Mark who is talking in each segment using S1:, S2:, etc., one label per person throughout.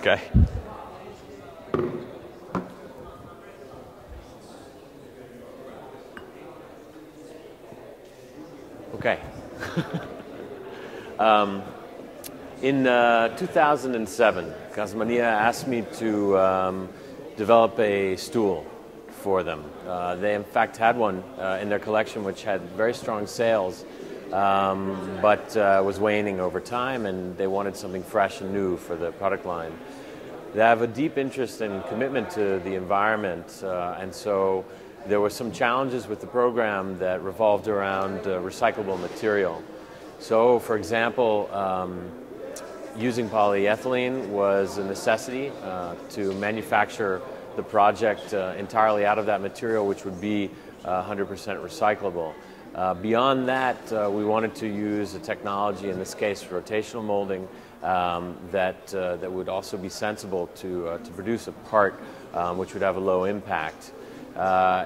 S1: Okay. Okay. In 2007, Casamania asked me to develop a stool for them. They in fact had one in their collection which had very strong sales, but was waning over time, and they wanted something fresh and new for the product line. They have a deep interest and commitment to the environment, and so there were some challenges with the program that revolved around recyclable material. So, for example, using polyethylene was a necessity to manufacture the project entirely out of that material, which would be 100% recyclable. Beyond that, we wanted to use a technology, in this case rotational molding, that would also be sensible to produce a part which would have a low impact.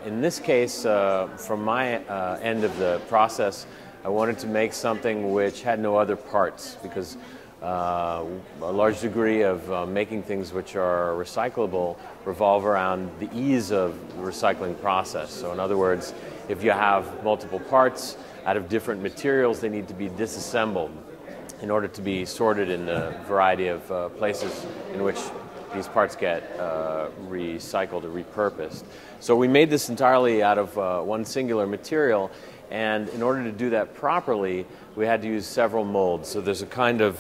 S1: In this case, from my end of the process, I wanted to make something which had no other parts, because a large degree of making things which are recyclable revolve around the ease of the recycling process. So in other words, if you have multiple parts out of different materials, they need to be disassembled in order to be sorted in a variety of places in which these parts get recycled or repurposed. So we made this entirely out of one singular material, and in order to do that properly, we had to use several molds. So there's a kind of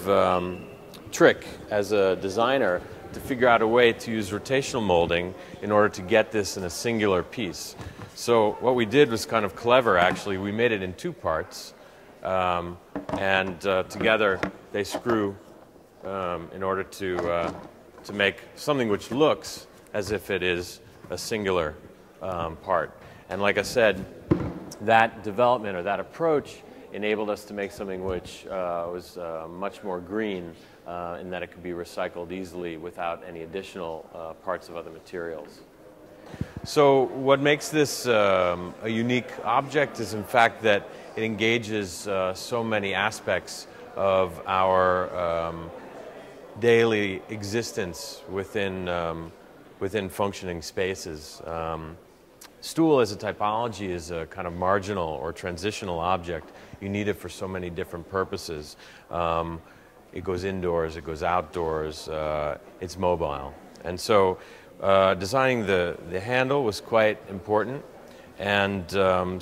S1: trick as a designer to figure out a way to use rotational molding in order to get this in a singular piece. So what we did was kind of clever, actually. We made it in two parts, and together they screw in order to make something which looks as if it is a singular part. And like I said, that development or that approach enabled us to make something which was much more green in that it could be recycled easily without any additional parts of other materials. So what makes this a unique object is in fact that it engages so many aspects of our daily existence within functioning spaces. Stool as a typology is a kind of marginal or transitional object. You need it for so many different purposes. It goes indoors, it goes outdoors, it's mobile. And so designing the handle was quite important, and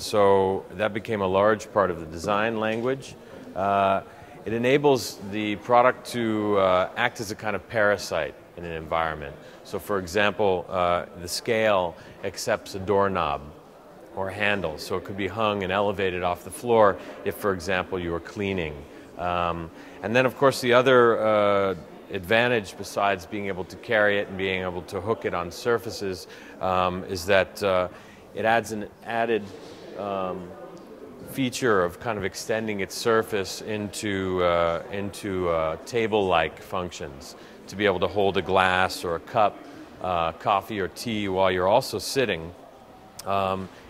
S1: so that became a large part of the design language. It enables the product to act as a kind of parasite in an environment. So for example, the scale accepts a doorknob or handle, so it could be hung and elevated off the floor if, for example, you were cleaning. And then of course the other advantage, besides being able to carry it and being able to hook it on surfaces, is that it adds an added feature of kind of extending its surface into table-like functions, to be able to hold a glass or a cup, coffee or tea while you're also sitting,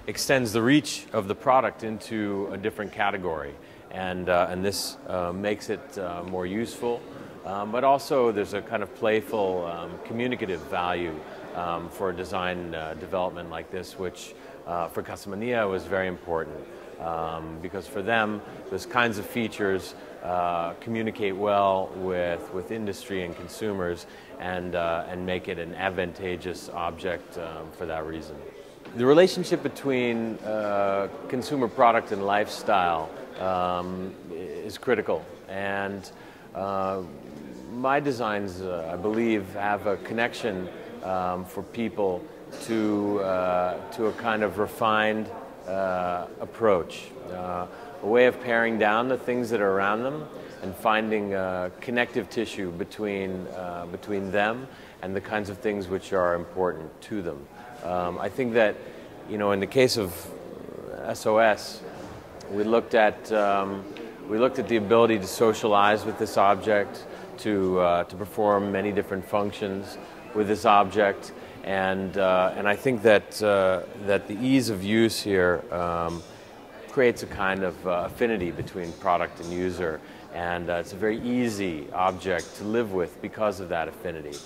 S1: extends the reach of the product into a different category, and this makes it more useful, but also there's a kind of playful communicative value for a design development like this, which for Casamania was very important. Because for them, those kinds of features communicate well with industry and consumers, and make it an advantageous object for that reason. The relationship between consumer product and lifestyle is critical, and my designs, I believe, have a connection for people to a kind of refined approach, a way of paring down the things that are around them and finding connective tissue between them and the kinds of things which are important to them. I think that, in the case of SOS, we looked at the ability to socialize with this object, to perform many different functions with this object. And I think that the ease of use here creates a kind of affinity between product and user, And it's a very easy object to live with because of that affinity.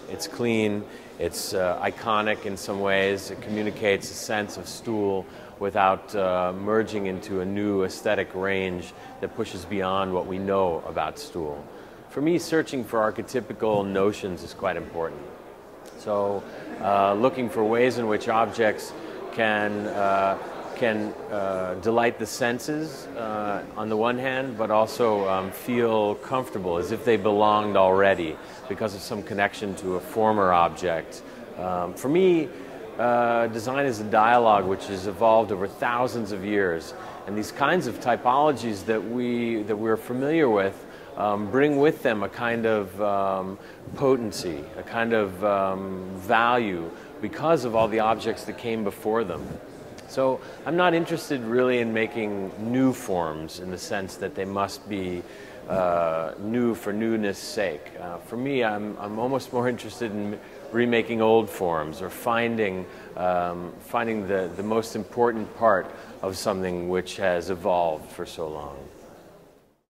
S1: It's clean, it's iconic in some ways, it communicates a sense of stool without merging into a new aesthetic range that pushes beyond what we know about stool. For me, searching for archetypical notions is quite important. So looking for ways in which objects can delight the senses on the one hand, but also feel comfortable as if they belonged already because of some connection to a former object. For me, design is a dialogue which has evolved over thousands of years, and these kinds of typologies that we're familiar with bring with them a kind of potency, a kind of value because of all the objects that came before them. So I'm not interested really in making new forms in the sense that they must be new for newness' sake. For me, I'm almost more interested in remaking old forms or finding the most important part of something which has evolved for so long.